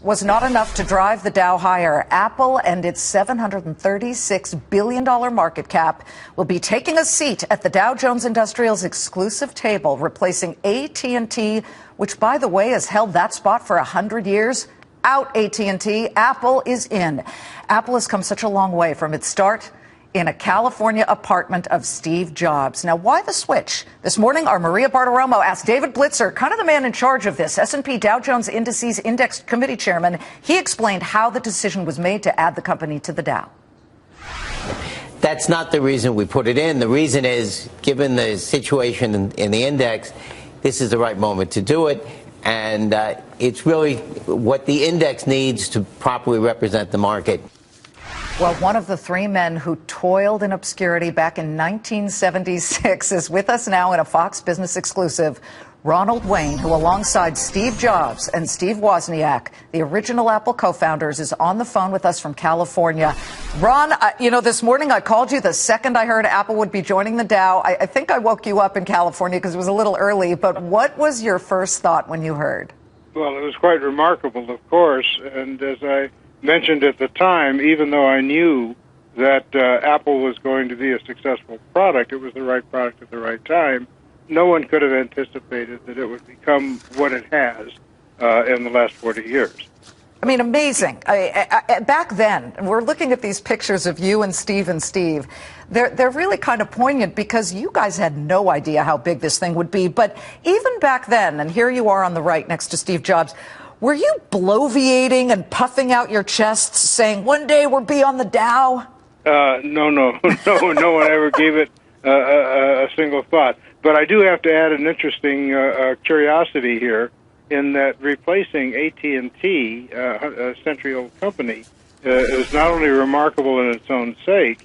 Was not enough to drive the Dow higher. Apple and its $736 billion market cap will be taking a seat at the Dow Jones Industrial's exclusive table, replacing AT&T, which, by the way, has held that spot for 100 years. Out AT&T, Apple is in. Apple has come such a long way from its start in a California apartment of Steve Jobs. Now, why the switch? This morning, our Maria Bartiromo asked David Blitzer, kind of the man in charge of this, S&P Dow Jones Indices Index Committee Chairman. He explained how the decision was made to add the company to the Dow. That's not the reason we put it in. The reason is, given the situation in the index, this is the right moment to do it. And it's really what the index needs to properly represent the market. Well, one of the three men who toiled in obscurity back in 1976 is with us now in a Fox Business exclusive. Ronald Wayne, who alongside Steve Jobs and Steve Wozniak, the original Apple co-founders, is on the phone with us from California. Ron, this morning I called you the second I heard Apple would be joining the Dow. I think I woke you up in California because it was a little early, but what was your first thought when you heard? Well, it was quite remarkable, of course, and as I mentioned at the time, even though I knew that Apple was going to be a successful product, it was the right product at the right time, no one could have anticipated that it would become what it has in the last 40 years. I mean, amazing. Back then, we're looking at these pictures of you and Steve. They're really kind of poignant because you guys had no idea how big this thing would be. But even back then, and here you are on the right next to Steve Jobs, were you bloviating and puffing out your chests saying, one day we'll be on the Dow? No one ever gave it a single thought. But I do have to add an interesting curiosity here in that replacing AT&T, a century-old company, is not only remarkable in its own sake,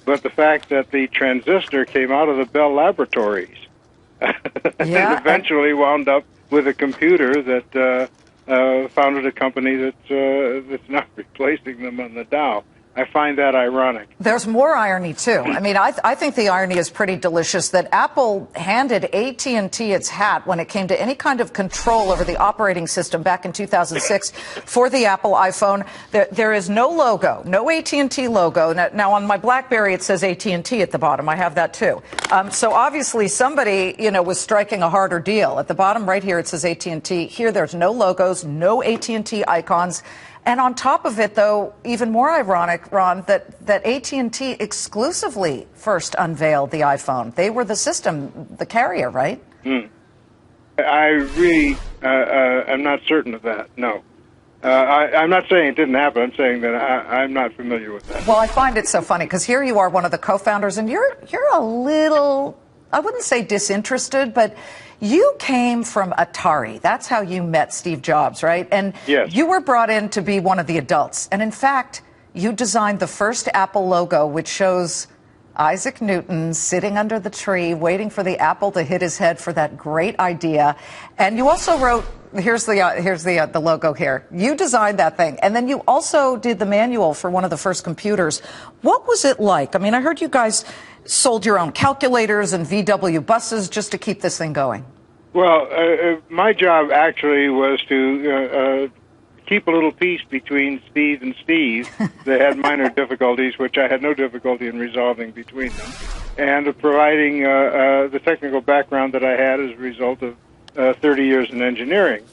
but the fact that the transistor came out of the Bell Laboratories and eventually wound up with a computer that founded a company that's not replacing them on the Dow. I find that ironic. There's more irony, too. I mean, I think the irony is pretty delicious that Apple handed AT&T its hat when it came to any kind of control over the operating system back in 2006 for the Apple iPhone. There is no logo, no AT&T logo. Now, on my BlackBerry, it says AT&T at the bottom. I have that, too. So obviously somebody, was striking a harder deal. At the bottom right here, it says AT&T. Here, there's no logos, no AT&T icons. And on top of it, though, even more ironic, Ron, that AT&T exclusively first unveiled the iPhone. They were the system, the carrier, right? I really am not certain of that, no. I'm not saying it didn't happen. I'm saying that I'm not familiar with that. Well, I find it so funny because here you are, one of the co-founders, and you're a little, I wouldn't say disinterested, but you came from Atari. That's how you met Steve Jobs, right? And yes. You were brought in to be one of the adults. And in fact, you designed the first Apple logo, which shows Isaac Newton sitting under the tree, waiting for the apple to hit his head for that great idea. And you also wrote, here's the logo here. You designed that thing. And then you also did the manual for one of the first computers. What was it like? I mean, I heard you guys sold your own calculators and VW buses just to keep this thing going. Well, my job actually was to keep a little peace between Steve and Steve. They had minor difficulties, which I had no difficulty in resolving between them, and providing the technical background that I had as a result of 30 years in engineering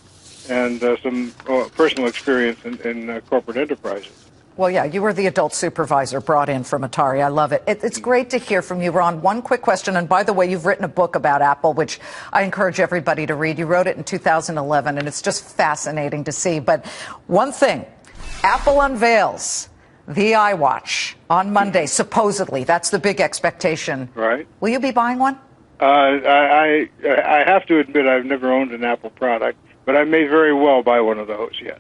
and some personal experience in corporate enterprises. Well, yeah, you were the adult supervisor brought in from Atari. I love it. It's great to hear from you, Ron. One quick question. And by the way, you've written a book about Apple, which I encourage everybody to read. You wrote it in 2011, and it's just fascinating to see. But one thing, Apple unveils the iWatch on Monday, supposedly. That's the big expectation. Right. Will you be buying one? I have to admit I've never owned an Apple product. But I may very well buy one of those, yes.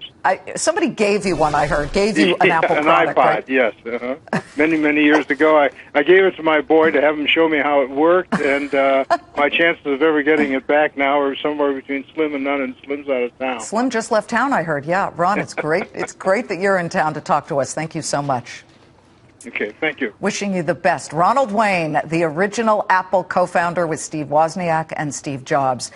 Somebody gave you one, I heard. Gave you an Apple product, iPod, right? yes. Many years ago, I gave it to my boy to have him show me how it worked, and my chances of ever getting it back now are somewhere between slim and none, and Slim's out of town. Slim just left town, I heard. Yeah, Ron, it's great. It's great that you're in town to talk to us. Thank you so much. Okay, thank you. Wishing you the best. Ronald Wayne, the original Apple co-founder with Steve Wozniak and Steve Jobs.